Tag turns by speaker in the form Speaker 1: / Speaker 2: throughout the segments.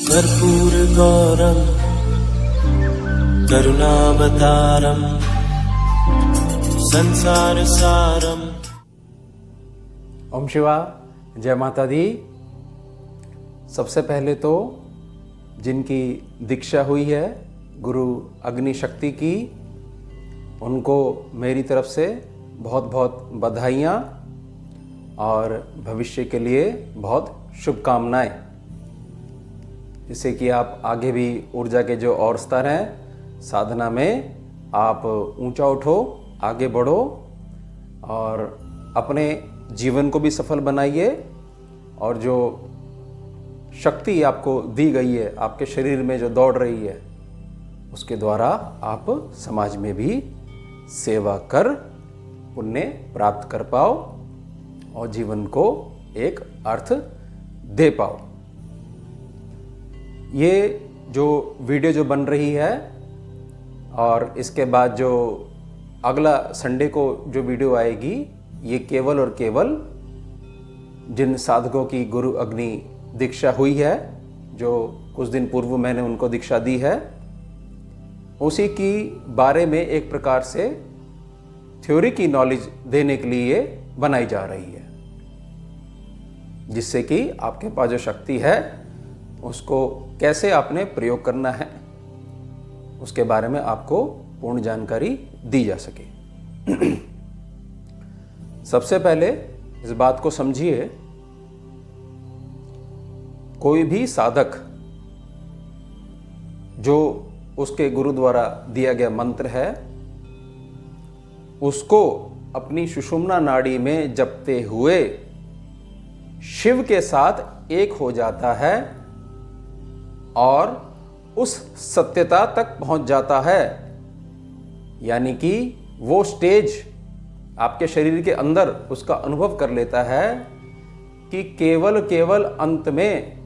Speaker 1: कर्पूरगौरं करुणावतारं संसारसारं।
Speaker 2: ओम शिवा, जय माता दी। सबसे पहले तो जिनकी दीक्षा हुई है गुरु अग्नि शक्ति की, उनको मेरी तरफ से बहुत बहुत बधाइयाँ और भविष्य के लिए बहुत शुभकामनाएं, जिससे कि आप आगे भी ऊर्जा के जो और स्तर हैं साधना में आप ऊंचा उठो, आगे बढ़ो और अपने जीवन को भी सफल बनाइए। और जो शक्ति आपको दी गई है आपके शरीर में जो दौड़ रही है, उसके द्वारा आप समाज में भी सेवा कर पुण्य प्राप्त कर पाओ और जीवन को एक अर्थ दे पाओ। ये जो वीडियो जो बन रही है और इसके बाद जो अगला संडे को जो वीडियो आएगी, ये केवल और केवल जिन साधकों की गुरु अग्नि दीक्षा हुई है, जो कुछ दिन पूर्व मैंने उनको दीक्षा दी है, उसी की बारे में एक प्रकार से थ्योरी की नॉलेज देने के लिए बनाई जा रही है, जिससे कि आपके पास जो शक्ति है उसको कैसे आपने प्रयोग करना है उसके बारे में आपको पूर्ण जानकारी दी जा सके। सबसे पहले इस बात को समझिए, कोई भी साधक जो उसके गुरु द्वारा दिया गया मंत्र है, उसको अपनी सुषुम्ना नाड़ी में जपते हुए शिव के साथ एक हो जाता है और उस सत्यता तक पहुंच जाता है। यानी कि वो स्टेज आपके शरीर के अंदर उसका अनुभव कर लेता है कि केवल अंत में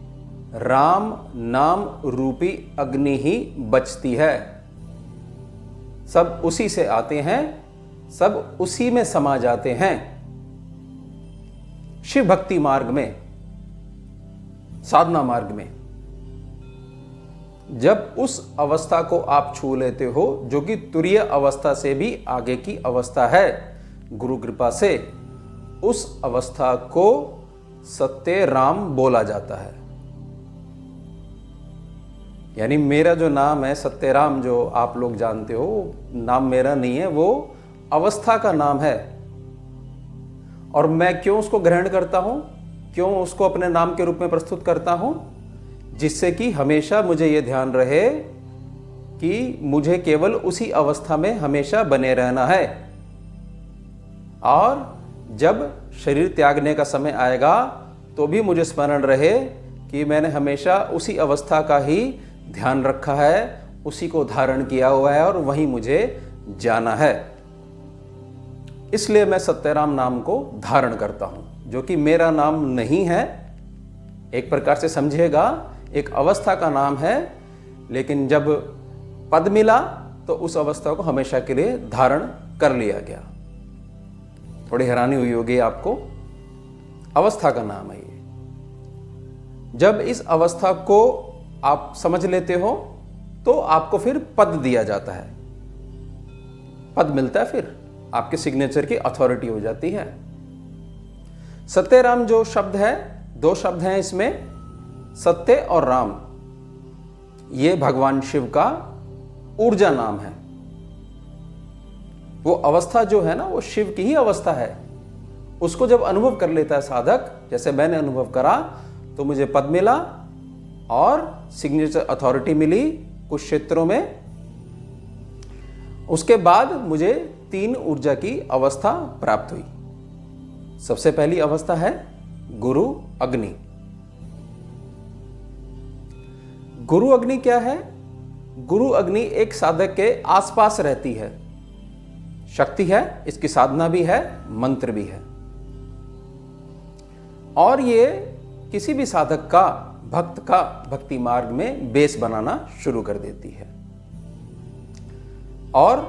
Speaker 2: राम नाम रूपी अग्नि ही बचती है। सब उसी से आते हैं, सब उसी में समा जाते हैं। शिव भक्ति मार्ग में, साधना मार्ग में जब उस अवस्था को आप छू लेते हो, जो कि तुरीय अवस्था से भी आगे की अवस्था है, गुरु कृपा से उस अवस्था को सत्य राम बोला जाता है। यानी मेरा जो नाम है सत्यराम, जो आप लोग जानते हो, नाम मेरा नहीं है, वो अवस्था का नाम है। और मैं क्यों उसको ग्रहण करता हूं, क्यों उसको अपने नाम के रूप में प्रस्तुत करता हूं? जिससे कि हमेशा मुझे यह ध्यान रहे कि मुझे केवल उसी अवस्था में हमेशा बने रहना है। और जब शरीर त्यागने का समय आएगा तो भी मुझे स्मरण रहे कि मैंने हमेशा उसी अवस्था का ही ध्यान रखा है, उसी को धारण किया हुआ है और वहीं मुझे जाना है। इसलिए मैं सत्यराम नाम को धारण करता हूं, जो कि मेरा नाम नहीं है। एक प्रकार से समझिएगा, एक अवस्था का नाम है, लेकिन जब पद मिला तो उस अवस्था को हमेशा के लिए धारण कर लिया गया। थोड़ी हैरानी हुई होगी आपको, अवस्था का नाम है ये। जब इस अवस्था को आप समझ लेते हो तो आपको फिर पद दिया जाता है, पद मिलता है, फिर आपके सिग्नेचर की अथॉरिटी हो जाती है। सत्यराम जो शब्द है, दो शब्द हैं इसमें, सत्य और राम। ये भगवान शिव का ऊर्जा नाम है। वो अवस्था जो है ना, वो शिव की ही अवस्था है। उसको जब अनुभव कर लेता है साधक, जैसे मैंने अनुभव करा, तो मुझे पद मिला और सिग्नेचर अथॉरिटी मिली कुछ क्षेत्रों में। उसके बाद मुझे 3 ऊर्जा की अवस्था प्राप्त हुई। सबसे पहली अवस्था है गुरु अग्नि। गुरु अग्नि क्या है? गुरु अग्नि एक साधक के आसपास रहती है, शक्ति है, इसकी साधना भी है, मंत्र भी है। और ये किसी भी साधक का, भक्त का भक्ति मार्ग में बेस बनाना शुरू कर देती है। और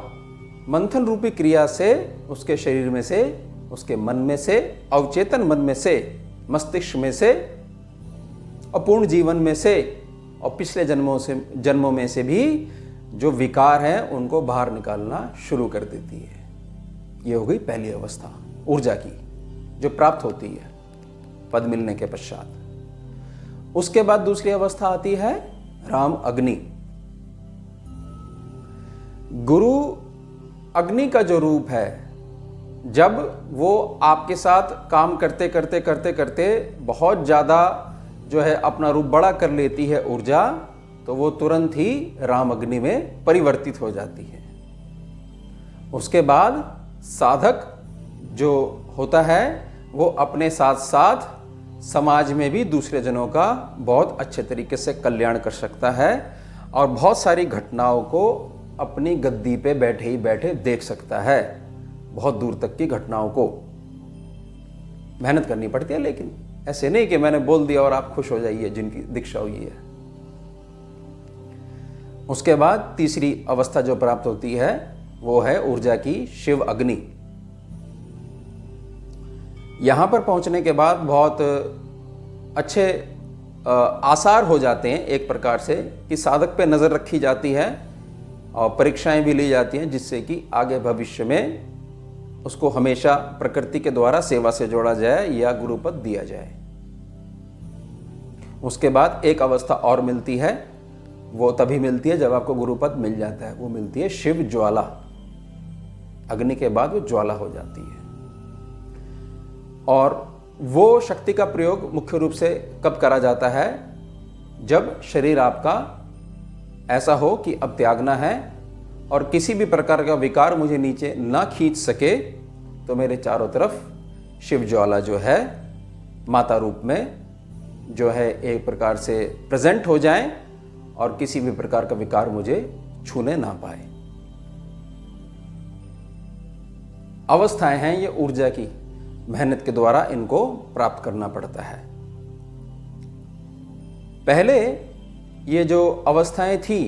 Speaker 2: मंथन रूपी क्रिया से उसके शरीर में से, उसके मन में से, अवचेतन मन में से, मस्तिष्क में से, अपूर्ण जीवन में से और पिछले जन्मों में से भी जो विकार हैं उनको बाहर निकालना शुरू कर देती है। ये हो गई पहली अवस्था ऊर्जा की, जो प्राप्त होती है पद मिलने के पश्चात। उसके बाद दूसरी अवस्था आती है राम अग्नि। गुरु अग्नि का जो रूप है, जब वो आपके साथ काम करते करते करते करते बहुत ज़्यादा जो है अपना रूप बड़ा कर लेती है ऊर्जा, तो वो तुरंत ही राम अग्नि में परिवर्तित हो जाती है। उसके बाद साधक जो होता है वो अपने साथ साथ समाज में भी दूसरे जनों का बहुत अच्छे तरीके से कल्याण कर सकता है और बहुत सारी घटनाओं को अपनी गद्दी पे बैठे ही बैठे देख सकता है। बहुत दूर तक की घटनाओं को मेहनत करनी पड़ती है, लेकिन ऐसे नहीं कि मैंने बोल दिया और आप खुश हो जाइए जिनकी दीक्षा हुई है। उसके बाद तीसरी अवस्था जो प्राप्त होती है वो है ऊर्जा की शिव अग्नि। यहां पर पहुंचने के बाद बहुत अच्छे आसार हो जाते हैं एक प्रकार से कि साधक पे नजर रखी जाती है और परीक्षाएं भी ली जाती हैं, जिससे कि आगे भविष्य में उसको हमेशा प्रकृति के द्वारा सेवा से जोड़ा जाए या गुरुपद दिया जाए। उसके बाद एक अवस्था और मिलती है, वो तभी मिलती है जब आपको गुरुपद मिल जाता है। वो मिलती है शिव ज्वाला। अग्नि के बाद वो ज्वाला हो जाती है। और वो शक्ति का प्रयोग मुख्य रूप से कब करा जाता है? जब शरीर आपका ऐसा हो कि अब त्यागना है और किसी भी प्रकार का विकार मुझे नीचे ना खींच सके, तो मेरे चारों तरफ शिव ज्वाला जो है माता रूप में जो है एक प्रकार से प्रेजेंट हो जाए और किसी भी प्रकार का विकार मुझे छूने ना पाए। अवस्थाएं हैं ये ऊर्जा की, मेहनत के द्वारा इनको प्राप्त करना पड़ता है। पहले ये जो अवस्थाएं थी,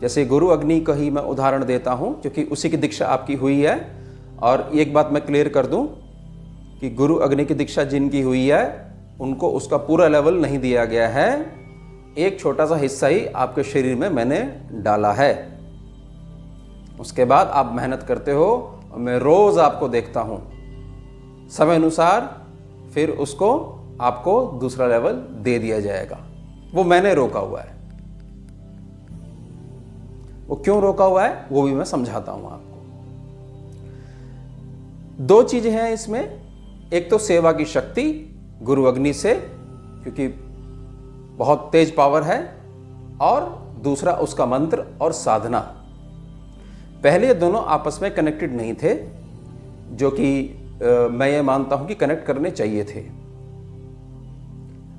Speaker 2: जैसे गुरु अग्नि का ही मैं उदाहरण देता हूं क्योंकि उसी की दीक्षा आपकी हुई है। और एक बात मैं क्लियर कर दूं कि गुरु अग्नि की दीक्षा जिनकी हुई है उनको उसका पूरा लेवल नहीं दिया गया है, एक छोटा सा हिस्सा ही आपके शरीर में मैंने डाला है। उसके बाद आप मेहनत करते हो और मैं रोज आपको देखता हूं, समय अनुसार फिर उसको आपको दूसरा लेवल दे दिया जाएगा। वो मैंने रोका हुआ है। वो क्यों रोका हुआ है वो भी मैं समझाता हूं आपको। दो चीजें हैं इसमें, एक तो सेवा की शक्ति गुरु अग्नि से, क्योंकि बहुत तेज पावर है, और दूसरा उसका मंत्र और साधना। पहले ये दोनों आपस में कनेक्टेड नहीं थे, जो कि मैं ये मानता हूं कि कनेक्ट करने चाहिए थे।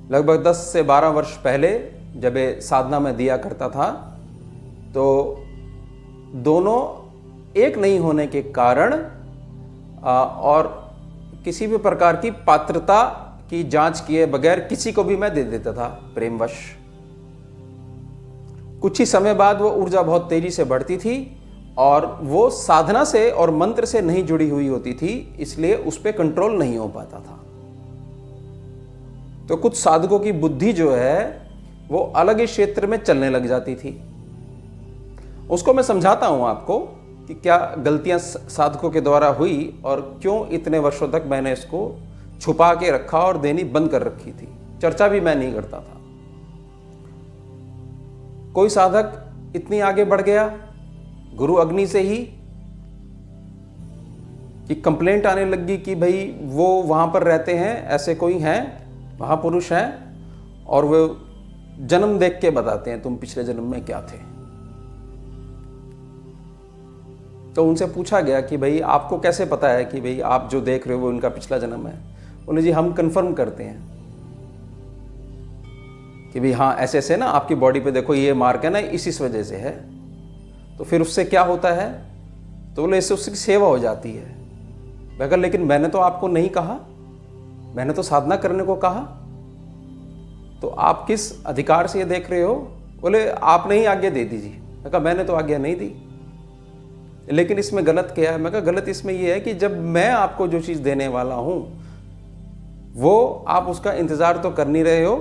Speaker 2: लगभग 10 से 12 वर्ष पहले जब ये साधना में दिया करता था, तो दोनों एक नहीं होने के कारण और किसी भी प्रकार की पात्रता की जांच किए बगैर किसी को भी मैं दे देता था प्रेमवश। कुछ ही समय बाद वो ऊर्जा बहुत तेजी से बढ़ती थी और वो साधना से और मंत्र से नहीं जुड़ी हुई होती थी, इसलिए उस पर कंट्रोल नहीं हो पाता था। तो कुछ साधकों की बुद्धि जो है वो अलग ही क्षेत्र में चलने लग जाती थी। उसको मैं समझाता हूं आपको कि क्या गलतियां साधकों के द्वारा हुई और क्यों इतने वर्षों तक मैंने इसको छुपा के रखा और देनी बंद कर रखी थी। चर्चा भी मैं नहीं करता था। कोई साधक इतनी आगे बढ़ गया गुरु अग्नि से ही कि कंप्लेंट आने लगी कि भाई वो वहां पर रहते हैं, ऐसे कोई हैं महापुरुष हैं, और वो जन्म देख के बताते हैं तुम पिछले जन्म में क्या थे। तो उनसे पूछा गया कि भाई आपको कैसे पता है कि भाई आप जो देख रहे हो वो उनका पिछला जन्म है? बोले जी हम कंफर्म करते हैं कि भाई हाँ ऐसे ऐसे ना आपकी बॉडी पे देखो ये मार्क है ना, इस वजह से है। तो फिर उससे क्या होता है? तो बोले इससे उसकी सेवा हो जाती है। मैं कहा लेकिन मैंने तो आपको नहीं कहा, मैंने तो साधना करने को कहा, तो आप किस अधिकार से ये देख रहे हो? बोले आपने ही आज्ञा दे दीजिए। मैं कहा मैंने तो आज्ञा नहीं दी। लेकिन इसमें गलत क्या है? मैं कहा गलत इसमें यह है कि जब मैं आपको जो चीज़ देने वाला हूं वो आप उसका इंतज़ार तो कर नहीं रहे हो,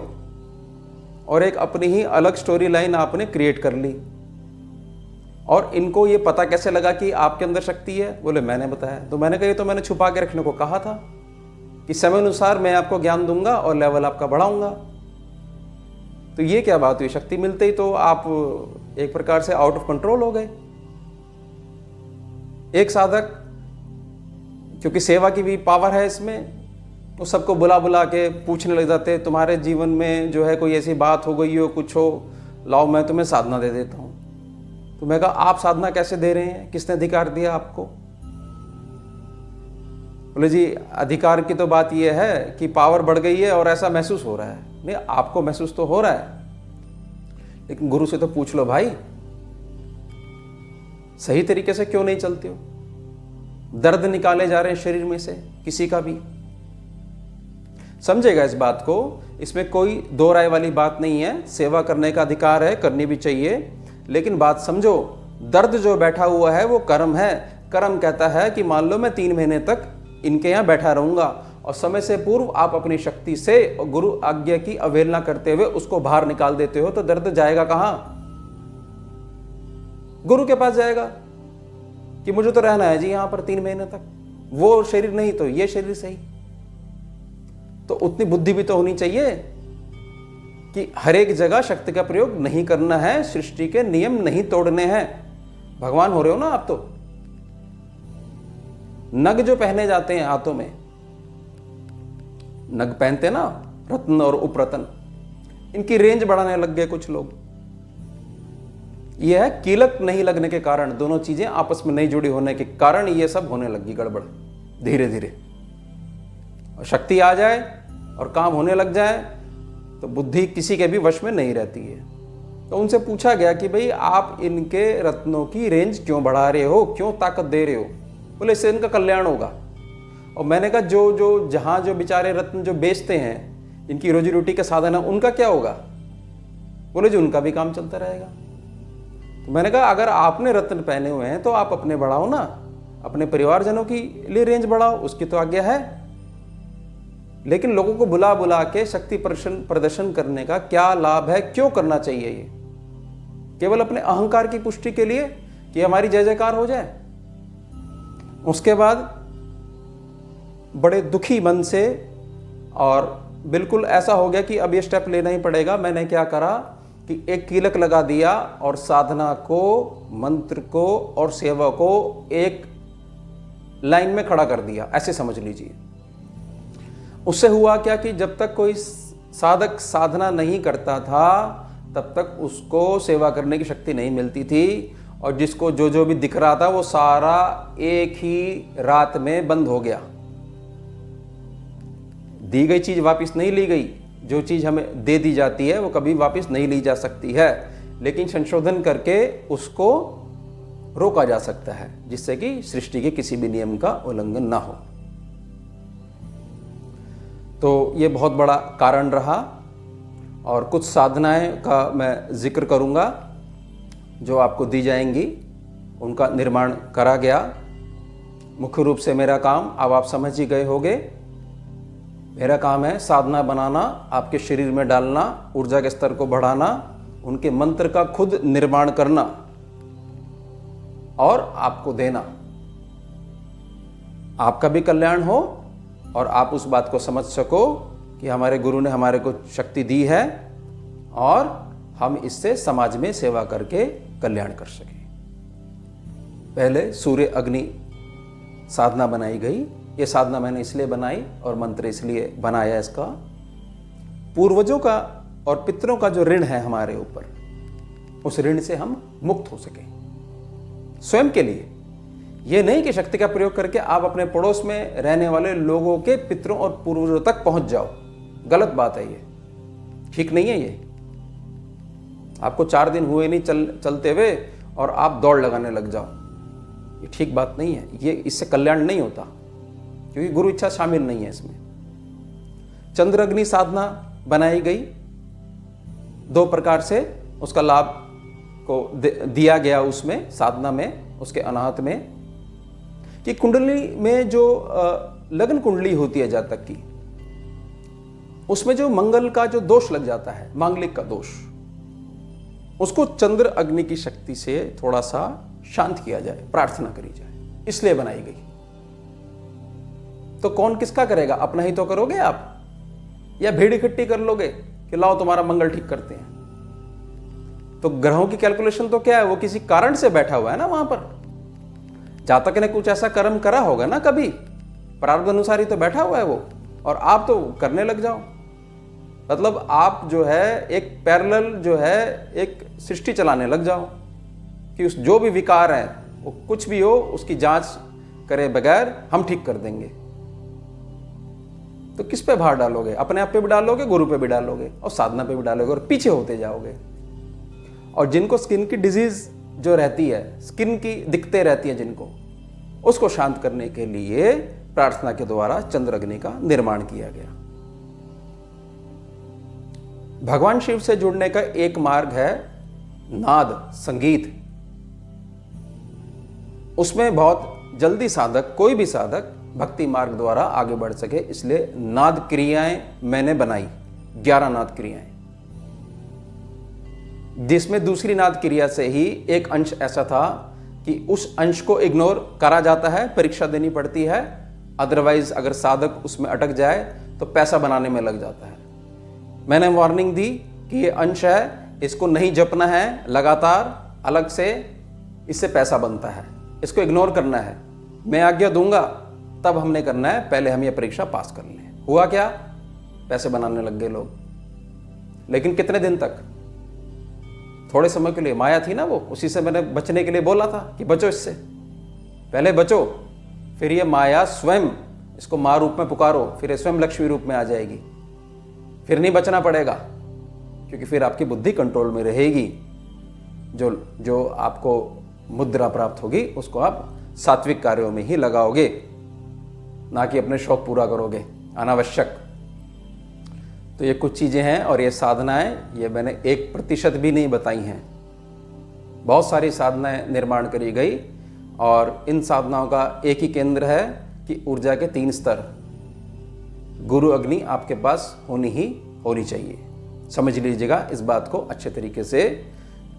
Speaker 2: और एक अपनी ही अलग स्टोरी लाइन आपने क्रिएट कर ली। और इनको ये पता कैसे लगा कि आपके अंदर शक्ति है? बोले मैंने बताया। तो मैंने कहा ये तो मैंने छुपा के रखने को कहा था कि समय अनुसार मैं आपको ज्ञान दूंगा और लेवल आपका बढ़ाऊंगा। तो ये क्या बात हुई? शक्ति मिलते ही तो आप एक प्रकार से आउट ऑफ कंट्रोल हो गए। एक साधक, क्योंकि सेवा की भी पावर है इसमें, वो सबको बुला बुला के पूछने लग जाते तुम्हारे जीवन में जो है कोई ऐसी बात हो गई हो, कुछ हो, लाओ मैं तुम्हें साधना दे देता हूँ। तो मैं कहा आप साधना कैसे दे रहे हैं? किसने अधिकार दिया आपको? बोले जी अधिकार की तो बात यह है कि पावर बढ़ गई है और ऐसा महसूस हो रहा है। नहीं, आपको महसूस तो हो रहा है, लेकिन गुरु से तो पूछ लो भाई, सही तरीके से क्यों नहीं चलते हो? दर्द निकाले जा रहे हैं शरीर में से किसी का भी। समझेगा इस बात को, इसमें कोई दो राय वाली बात नहीं है। सेवा करने का अधिकार है, करनी भी चाहिए, लेकिन बात समझो, दर्द जो बैठा हुआ है वो कर्म है। कर्म कहता है कि मान लो मैं 3 महीने तक इनके यहाँ बैठा रहूंगा और समय से पूर्व आप अपनी शक्ति से गुरु आज्ञा की अवहेलना करते हुए उसको बाहर निकाल देते हो, तो दर्द जाएगा कहां? गुरु के पास जाएगा कि मुझे तो रहना है जी यहां पर 3 महीने तक। वो शरीर नहीं तो ये शरीर सही। तो उतनी बुद्धि भी तो होनी चाहिए कि हर एक जगह शक्ति का प्रयोग नहीं करना है, सृष्टि के नियम नहीं तोड़ने हैं। भगवान हो रहे हो ना आप तो। नग जो पहने जाते हैं हाथों में, नग पहनते ना, रत्न और उपरत्न, इनकी रेंज बढ़ाने लग गए कुछ लोग। यह है कीलक नहीं लगने के कारण, दोनों चीजें आपस में नहीं जुड़ी होने के कारण ये सब होने लगी गड़बड़ धीरे धीरे। और शक्ति आ जाए और काम होने लग जाए तो बुद्धि किसी के भी वश में नहीं रहती है। तो उनसे पूछा गया कि भाई आप इनके रत्नों की रेंज क्यों बढ़ा रहे हो, क्यों ताकत दे रहे हो? बोले इससे इनका कल्याण होगा। और मैंने कहा जो जहां जो बेचारे रत्न जो बेचते हैं, इनकी रोजी रोटी का साधन है, उनका क्या होगा? बोले जी उनका भी काम चलता रहेगा। तो मैंने कहा अगर आपने रत्न पहने हुए हैं तो आप अपने बढ़ाओ ना, अपने परिवारजनों की लिए रेंज बढ़ाओ, उसकी तो आज्ञा है। लेकिन लोगों को बुला बुला के शक्ति प्रदर्शन करने का क्या लाभ है? क्यों करना चाहिए ये? केवल अपने अहंकार की पुष्टि के लिए कि हमारी जय जयकार हो जाए। उसके बाद बड़े दुखी मन से, और बिल्कुल ऐसा हो गया कि अब ये स्टेप लेना ही पड़ेगा। मैंने क्या करा कि एक कीलक लगा दिया और साधना को, मंत्र को और सेवा को एक लाइन में खड़ा कर दिया, ऐसे समझ लीजिए। उससे हुआ क्या कि जब तक कोई साधक साधना नहीं करता था तब तक उसको सेवा करने की शक्ति नहीं मिलती थी, और जिसको जो भी दिख रहा था वो सारा एक ही रात में बंद हो गया। दी गई चीज वापस नहीं ली गई। जो चीज हमें दे दी जाती है वो कभी वापस नहीं ली जा सकती है, लेकिन संशोधन करके उसको रोका जा सकता है, जिससे कि सृष्टि के किसी भी नियम का उल्लंघन ना हो। तो ये बहुत बड़ा कारण रहा। और कुछ साधनाएं का मैं जिक्र करूंगा जो आपको दी जाएंगी, उनका निर्माण करा गया। मुख्य रूप से मेरा काम अब आप समझ ही गए होंगे। मेरा काम है साधना बनाना, आपके शरीर में डालना, ऊर्जा के स्तर को बढ़ाना, उनके मंत्र का खुद निर्माण करना और आपको देना। आपका भी कल्याण हो और आप उस बात को समझ सको कि हमारे गुरु ने हमारे को शक्ति दी है और हम इससे समाज में सेवा करके कल्याण कर सकें। पहले सूर्य अग्नि साधना बनाई गई। ये साधना मैंने इसलिए बनाई और मंत्र इसलिए बनाया, इसका पूर्वजों का और पितरों का जो ऋण है हमारे ऊपर, उस ऋण से हम मुक्त हो सकें स्वयं के लिए। ये नहीं कि शक्ति का प्रयोग करके आप अपने पड़ोस में रहने वाले लोगों के पितरों और पूर्वजों तक पहुंच जाओ। गलत बात है, ये ठीक नहीं है। ये आपको 4 दिन हुए नहीं चलते हुए और आप दौड़ लगाने लग जाओ, ये ठीक बात नहीं है। ये इससे कल्याण नहीं होता, क्योंकि गुरु इच्छा शामिल नहीं है इसमें। चंद्र अग्नि साधना बनाई गई, 2 प्रकार से उसका लाभ को दिया गया उसमें साधना में, उसके अनाहत में, कि कुंडली में जो लग्न कुंडली होती है जातक की, उसमें जो मंगल का जो दोष लग जाता है, मांगलिक का दोष, उसको चंद्र अग्नि की शक्ति से थोड़ा सा शांत किया जाए, प्रार्थना करी जाए, इसलिए बनाई गई। तो कौन किसका करेगा? अपना ही तो करोगे आप, या भीड़ इकट्ठी कर लोगे कि लाओ तुम्हारा मंगल ठीक करते हैं? तो ग्रहों की कैलकुलेशन तो क्या है, वो किसी कारण से बैठा हुआ है ना वहां पर। जातक ने कुछ ऐसा कर्म करा होगा ना, कभी प्रारब्ध अनुसार ही तो बैठा हुआ है वो, और आप तो करने लग जाओ। मतलब आप जो है एक पैरेलल जो है एक सृष्टि चलाने लग जाओ कि उस जो भी विकार है वो कुछ भी हो उसकी जांच करे बगैर हम ठीक कर देंगे। तो किस पे भार डालोगे? अपने आप पे भी डालोगे, गुरु पे भी डालोगे, और साधना पे भी डालोगे, और पीछे होते जाओगे। और जिनको स्किन की डिजीज जो रहती है, स्किन की दिक्कतें रहती है जिनको, उसको शांत करने के लिए प्रार्थना के द्वारा चंद्र अग्नि का निर्माण किया गया। भगवान शिव से जुड़ने का एक मार्ग है नाद, संगीत। उसमें बहुत जल्दी साधक, कोई भी साधक भक्ति मार्ग द्वारा आगे बढ़ सके, इसलिए नाद क्रियाएं मैंने बनाई, 11 नाद क्रियाएं, जिसमें दूसरी नाद क्रिया से ही एक अंश ऐसा था कि उस अंश को इग्नोर करा जाता है, परीक्षा देनी पड़ती है, अदरवाइज अगर साधक उसमें अटक जाए तो पैसा बनाने में लग जाता है। मैंने वार्निंग दी कि ये अंश है, इसको नहीं जपना है लगातार, अलग से इससे पैसा बनता है, इसको इग्नोर करना है। मैं आज्ञा दूंगा तब हमने करना है, पहले हम ये परीक्षा पास कर लें। हुआ क्या? पैसे बनाने लग गए लोग। लेकिन कितने दिन तक? थोड़े समय के लिए। माया थी ना वो, उसी से मैंने बचने के लिए बोला था कि बचो इससे, पहले बचो, फिर ये माया स्वयं, इसको माँ रूप में पुकारो, फिर ये स्वयं लक्ष्मी रूप में आ जाएगी, फिर नहीं बचना पड़ेगा, क्योंकि फिर आपकी बुद्धि कंट्रोल में रहेगी। जो आपको मुद्रा प्राप्त होगी उसको आप सात्विक कार्यों में ही लगाओगे, ना कि अपने शौक पूरा करोगे अनावश्यक। तो ये कुछ चीज़ें हैं, और ये साधनाएं ये मैंने 1% भी नहीं बताई हैं। बहुत सारी साधनाएं निर्माण करी गई, और इन साधनाओं का एक ही केंद्र है कि ऊर्जा के 3 स्तर, गुरु अग्नि आपके पास होनी चाहिए। समझ लीजिएगा इस बात को अच्छे तरीके से।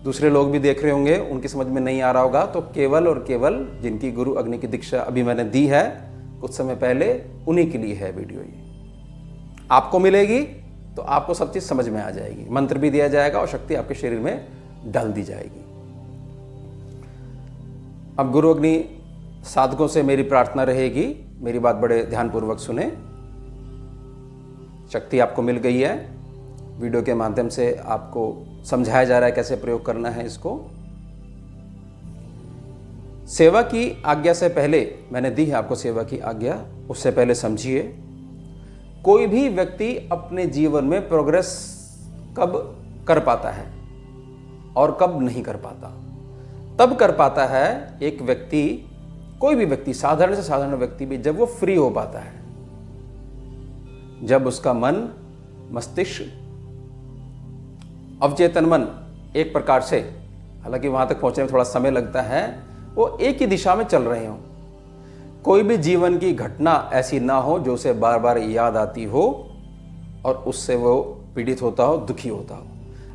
Speaker 2: दूसरे लोग भी देख रहे होंगे, उनकी समझ में नहीं आ रहा होगा, तो केवल और केवल जिनकी गुरु अग्नि की दीक्षा अभी मैंने दी है कुछ समय पहले, उन्हीं के लिए है वीडियो ये। आपको मिलेगी तो आपको सब चीज़ समझ में आ जाएगी, मंत्र भी दिया जाएगा और शक्ति आपके शरीर में डाल दी जाएगी। अब गुरु अग्नि साधकों से मेरी प्रार्थना रहेगी, मेरी बात बड़े ध्यानपूर्वक सुने। शक्ति आपको मिल गई है, वीडियो के माध्यम से आपको समझाया जा रहा है कैसे प्रयोग करना है इसको। सेवा की आज्ञा से पहले, मैंने दी है आपको सेवा की आज्ञा, उससे पहले समझिए, कोई भी व्यक्ति अपने जीवन में प्रोग्रेस कब कर पाता है और कब नहीं कर पाता। तब कर पाता है एक व्यक्ति, कोई भी व्यक्ति, साधारण से साधारण व्यक्ति भी, जब वो फ्री हो पाता है, जब उसका मन, मस्तिष्क, अवचेतन मन एक प्रकार से, हालांकि वहां तक पहुंचने में थोड़ा समय लगता है, वो एक ही दिशा में चल रहे हों। कोई भी जीवन की घटना ऐसी ना हो जो उसे बार बार याद आती हो और उससे वो पीड़ित होता हो, दुखी होता हो।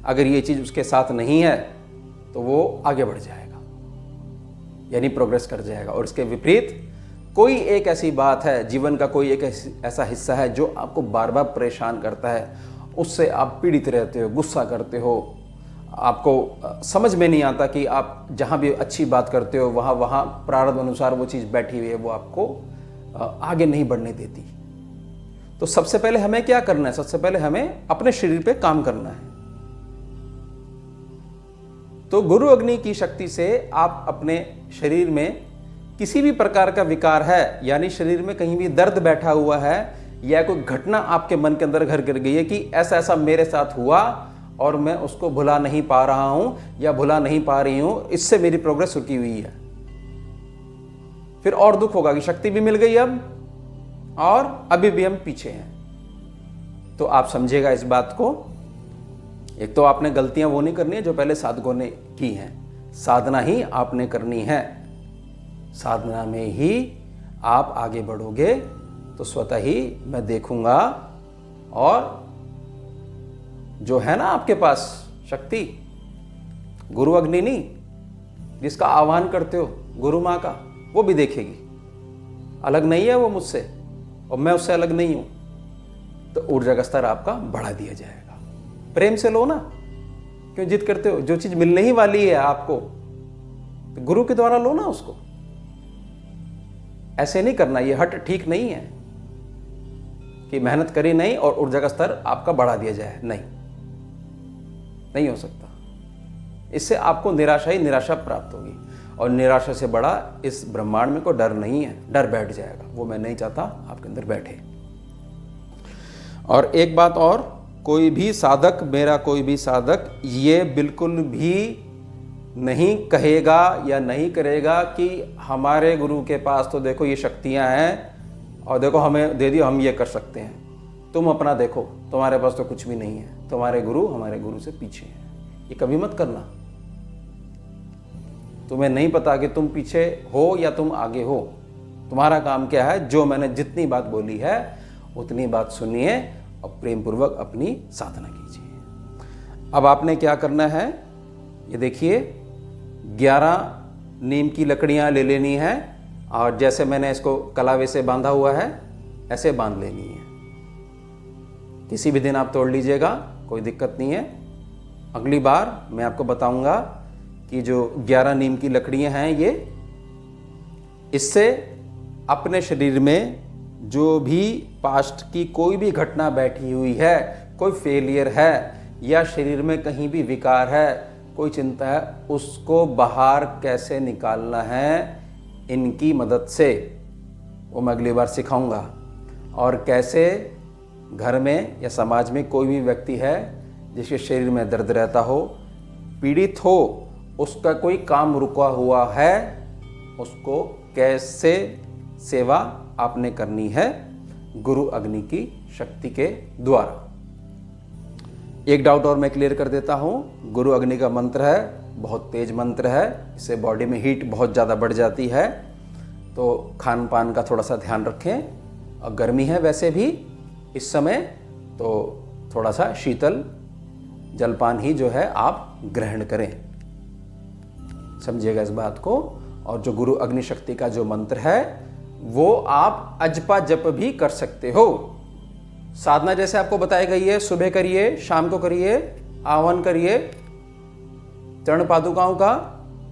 Speaker 2: अगर ये चीज़ उसके साथ नहीं है तो वो आगे बढ़ जाएगा, यानी प्रोग्रेस कर जाएगा। और इसके विपरीत कोई एक ऐसी बात है, जीवन का कोई एक ऐसा हिस्सा है जो आपको बार बार परेशान करता है, उससे आप पीड़ित रहते हो, गुस्सा करते हो, आपको समझ में नहीं आता कि आप जहाँ भी अच्छी बात करते हो वहाँ प्रारब्ध अनुसार वो चीज़ बैठी हुई है, वो आपको आगे नहीं बढ़ने देती। तो सबसे पहले हमें क्या करना है? सबसे पहले हमें अपने शरीर पे काम करना है। तो गुरु अग्नि की शक्ति से आप अपने शरीर में किसी भी प्रकार का विकार है, यानी शरीर में कहीं भी दर्द बैठा हुआ है, या कोई घटना आपके मन के अंदर घर कर गई है कि ऐसा ऐसा मेरे साथ हुआ और मैं उसको भुला नहीं पा रहा हूं या भुला नहीं पा रही हूं, इससे मेरी प्रोग्रेस रुकी हुई है, फिर और दुख होगा कि शक्ति भी मिल गई अब और अभी भी हम पीछे हैं। तो आप समझिएगा इस बात को। एक तो आपने गलतियां वो नहीं करनी है जो पहले साधकों ने की हैं, साधना ही आपने करनी है। साधना में ही आप आगे बढ़ोगे तो स्वतः ही मैं देखूंगा और जो है ना आपके पास शक्ति, गुरु अग्नि नहीं, जिसका आह्वान करते हो गुरु माँ का, वो भी देखेगी। अलग नहीं है वो मुझसे और मैं उससे अलग नहीं हूं। तो ऊर्जा का स्तर आपका बढ़ा दिया जाएगा। प्रेम से लो ना, क्यों जिद करते हो? जो चीज मिलने ही वाली है आपको, तो गुरु के द्वारा लो ना उसको। ऐसे नहीं करना, ये हट ठीक नहीं है कि मेहनत करी नहीं और ऊर्जा का स्तर आपका बढ़ा दिया जाए। नहीं हो सकता। इससे आपको निराशा ही निराशा प्राप्त होगी, और निराशा से बड़ा इस ब्रह्मांड में कोई डर नहीं है। डर बैठ जाएगा, वो मैं नहीं चाहता आपके अंदर बैठे। और एक बात और, कोई भी साधक, मेरा कोई भी साधक ये बिल्कुल भी नहीं कहेगा या नहीं करेगा कि हमारे गुरु के पास तो देखो ये शक्तियां हैं और देखो हमें दे दियो, हम ये कर सकते हैं, तुम अपना देखो, तुम्हारे पास तो कुछ भी नहीं है, तुम्हारे गुरु हमारे गुरु से पीछे हैं। ये कभी मत करना। तुम्हें नहीं पता कि तुम पीछे हो या तुम आगे हो। तुम्हारा काम क्या है? जो मैंने जितनी बात बोली है उतनी बात सुनिए और प्रेम पूर्वक अपनी साधना कीजिए। अब आपने क्या करना है, ये देखिए 11 नीम की लकड़ियां ले लेनी है, और जैसे मैंने इसको कलावे से बांधा हुआ है ऐसे बांध लेनी है। किसी भी दिन आप तोड़ लीजिएगा, कोई दिक्कत नहीं है। अगली बार मैं आपको बताऊंगा कि जो 11 नीम की लकड़ियां हैं, ये इससे अपने शरीर में जो भी पास्ट की कोई भी घटना बैठी हुई है, कोई फेलियर है या शरीर में कहीं भी विकार है, कोई चिंता है, उसको बाहर कैसे निकालना है इनकी मदद से, वो मैं अगली बार सिखाऊंगा। और कैसे घर में या समाज में कोई भी व्यक्ति है जिसके शरीर में दर्द रहता हो, पीड़ित हो, उसका कोई काम रुका हुआ है, उसको कैसे सेवा आपने करनी है गुरु अग्नि की शक्ति के द्वारा। एक डाउट और मैं क्लियर कर देता हूँ। गुरु अग्नि का मंत्र है, बहुत तेज मंत्र है, इससे बॉडी में हीट बहुत ज़्यादा बढ़ जाती है, तो खान पान का थोड़ा सा ध्यान रखें। और गर्मी है वैसे भी इस समय, तो थोड़ा सा शीतल जलपान ही जो है आप ग्रहण करें। समझिएगा इस बात को। और जो गुरु अग्नि शक्ति का जो मंत्र है वो आप अजपा जप भी कर सकते हो। साधना जैसे आपको बताई गई है, सुबह करिए, शाम को करिए, आह्वान करिए, चरण पादुकाओं का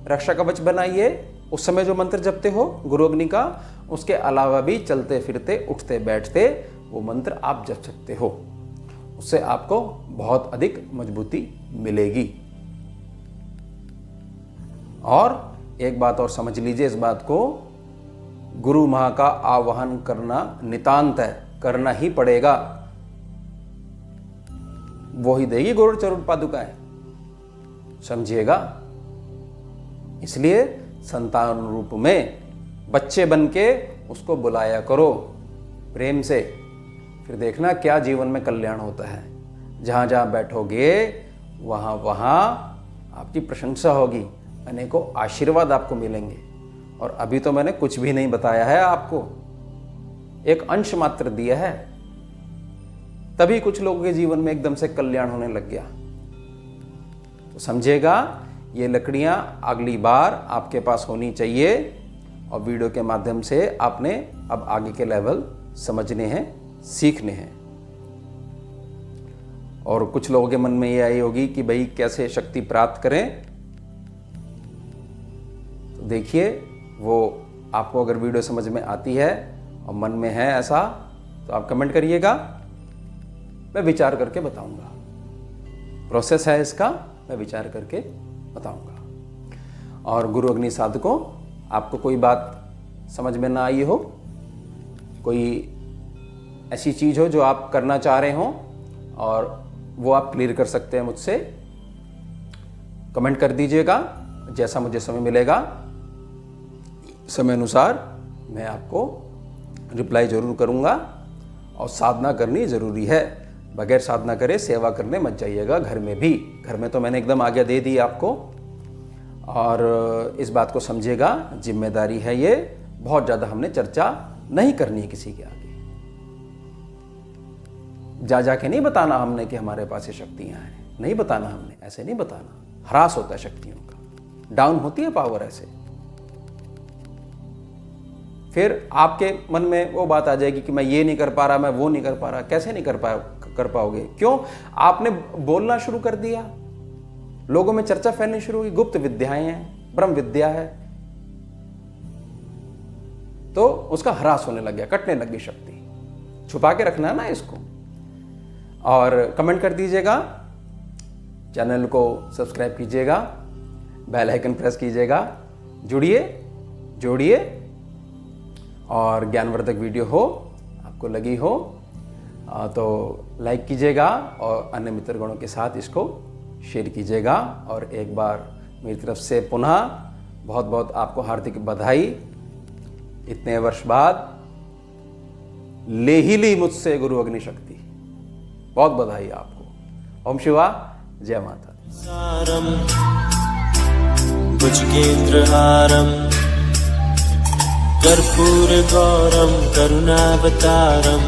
Speaker 2: रक्षा कवच बनाइए, उस समय जो मंत्र जपते हो गुरु अग्नि का, उसके अलावा भी चलते फिरते उठते बैठते वो मंत्र आप जप सकते हो। उससे आपको बहुत अधिक मजबूती मिलेगी। और एक बात और समझ लीजिए इस बात को, गुरु माँ का आवाहन करना नितांत है, करना ही पड़ेगा। वो ही देगी गुरु चरण पादुकाएं, समझिएगा। इसलिए संतान रूप में बच्चे बन के उसको बुलाया करो प्रेम से, फिर देखना क्या जीवन में कल्याण होता है। जहां जहां बैठोगे वहां वहां आपकी प्रशंसा होगी, अनेकों आशीर्वाद आपको मिलेंगे। और अभी तो मैंने कुछ भी नहीं बताया है आपको, एक अंश मात्र दिया है, तभी कुछ लोगों के जीवन में एकदम से कल्याण होने लग गया। तो समझिएगा, ये लकड़ियां अगली बार आपके पास होनी चाहिए, और वीडियो के माध्यम से आपने अब आगे के लेवल समझने हैं, सीखने हैं। और कुछ लोगों के मन में ये आई होगी कि भाई कैसे शक्ति प्राप्त करें। तो देखिए, वो आपको अगर वीडियो समझ में आती है और मन में है ऐसा, तो आप कमेंट करिएगा, मैं विचार करके बताऊंगा। प्रोसेस है इसका, मैं विचार करके बताऊंगा। और गुरु अग्नि साधकों, आपको कोई बात समझ में ना आई हो, कोई ऐसी चीज़ हो जो आप करना चाह रहे हो और वो आप क्लियर कर सकते हैं मुझसे, कमेंट कर दीजिएगा। जैसा मुझे समय मिलेगा, समय अनुसार मैं आपको रिप्लाई जरूर करूंगा। और साधना करनी ज़रूरी है, बगैर साधना करे सेवा करने मत जाइएगा घर में भी। घर में तो मैंने एकदम आज्ञा दे दी आपको, और इस बात को समझिएगा, जिम्मेदारी है ये, बहुत ज़्यादा हमने चर्चा नहीं करनी है किसी के आगे। जा जाके नहीं बताना हमने कि हमारे पास ये शक्तियां हैं, नहीं बताना हमने, ऐसे नहीं बताना। ह्रास होता है शक्तियों का, डाउन होती है पावर ऐसे। फिर आपके मन में वो बात आ जाएगी कि मैं ये नहीं कर पा रहा, मैं वो नहीं कर पा रहा। कैसे नहीं कर पाओगे? क्यों? आपने बोलना शुरू कर दिया, लोगों में चर्चा फैलनी शुरू हुई, गुप्त विद्याएं हैं, ब्रह्म विद्या है, तो उसका ह्रास होने लग गया, कटने लग गई शक्ति। छुपा के रखना है ना इसको। और कमेंट कर दीजिएगा, चैनल को सब्सक्राइब कीजिएगा, बेल आइकन प्रेस कीजिएगा, जोड़िए और ज्ञानवर्धक वीडियो हो, आपको लगी हो तो लाइक कीजिएगा और अन्य मित्रगणों के साथ इसको शेयर कीजिएगा। और एक बार मेरी तरफ से पुनः बहुत बहुत आपको हार्दिक बधाई। इतने वर्ष बाद ले ही ली मुझसे गुरु अग्नि शक्ति, बहुत बधाई आपको। ओम शिवा, जय माता दी।
Speaker 1: सारम भुजगेन्द्रहारम कर्पूर गौरम करुणावतारम